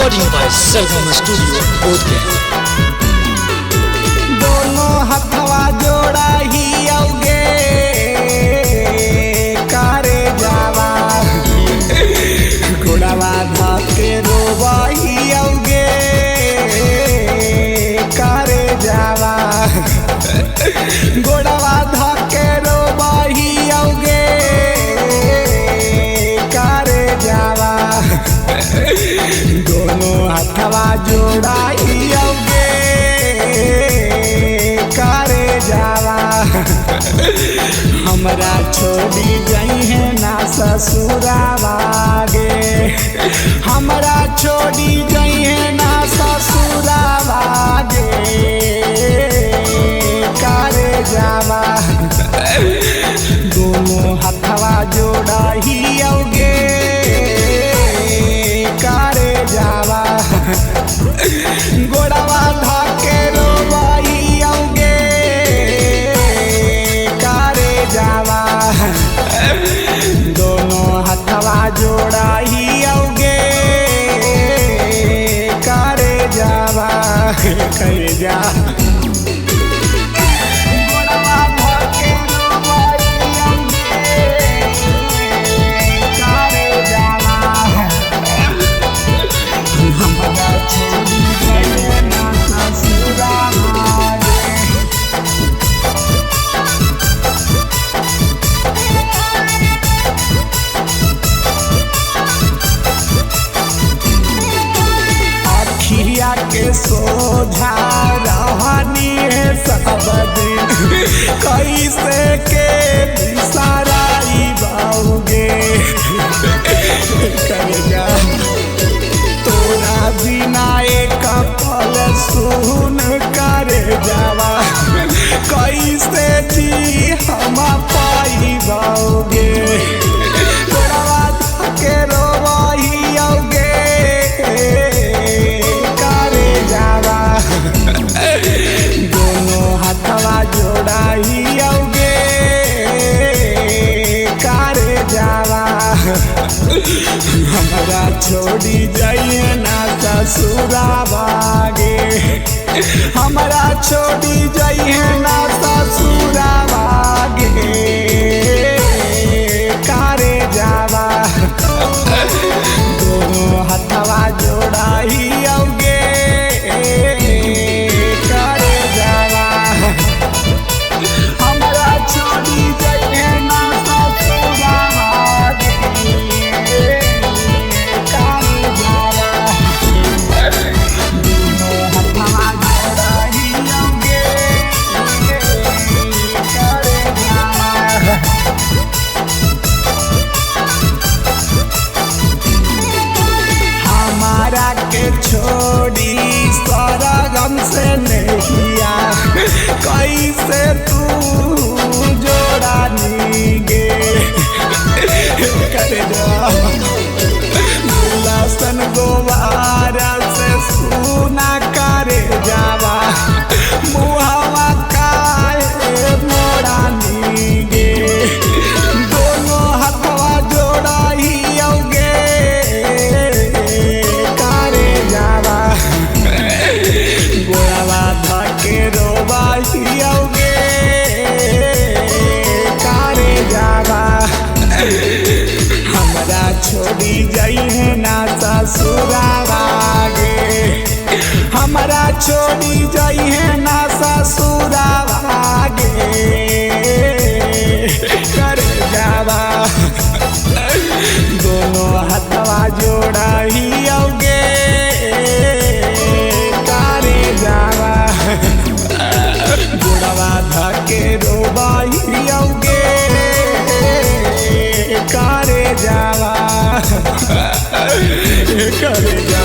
recording by Sargama Studio, Bodhgaya. दोनों हथवा जोड़ा ही औगे करे जावा घोड़ावा धके रोवा ही औगे करे जावा घोड़ावा धके रोवा ही औगे करे जावा दोनों हथवा जोड़ा ही औगे करे जावा हमरा छोड़ी गई है ना ससुरावा गे हमरा छोड़ी गई है ना ससुरावा गे करे जावा दोनों हथवा जोड़ा ही औगे करे जावा गोड़वा धके रोवाई औगे करे जावा दोनों हथवा जोड़ा ही औगे करे जावा करे जा गोड़वा धके रोवाई औगे करे जावा हमरा छोड़ी गए ना ससुरावा गे अखिया के सोझा रहनी है सब दिन कैसे के बिसराई बाऊगे करेगा तोरा बिना एक पल सुन करे जावा कैसे जी हम पाई बाऊगे तोरा के रोवाही औगे करे जावा दोनों हथवा जोड़ा ही औगे करे जावा हमरा छोड़ी जाइए ना ससुरावा गे हमरा छोड़ी जाइए ना ससुरावा गे करे जावा दोनों हथवा जोड़ा ही औगे करे जावा हमरा छोड़ी जाइए ना ससुरावा गे करे जावा दोनों हथवा जोड़ा ही औगे करे जावा हमारा के छोड़ी सरगम से नहिया कैसे तू जोड़ा नीगे करे जा लसन गोवारा से सुना करे जावा मुहावा काहे मोड़ा नीगे दोनों हथवा जोड़ा ही औगे करे जावा गोड़वा धके रोवाही औगे करे जावा हमरा छोड़ी जाई है ना ससुरावा गे हमरा छोड़ी जाई है ना ससुरावा गे करे जावा दोनों हथवा जोड़ा ही औगे करे जावा गोड़वा धके रोवाही औगे करे जावा करे जा।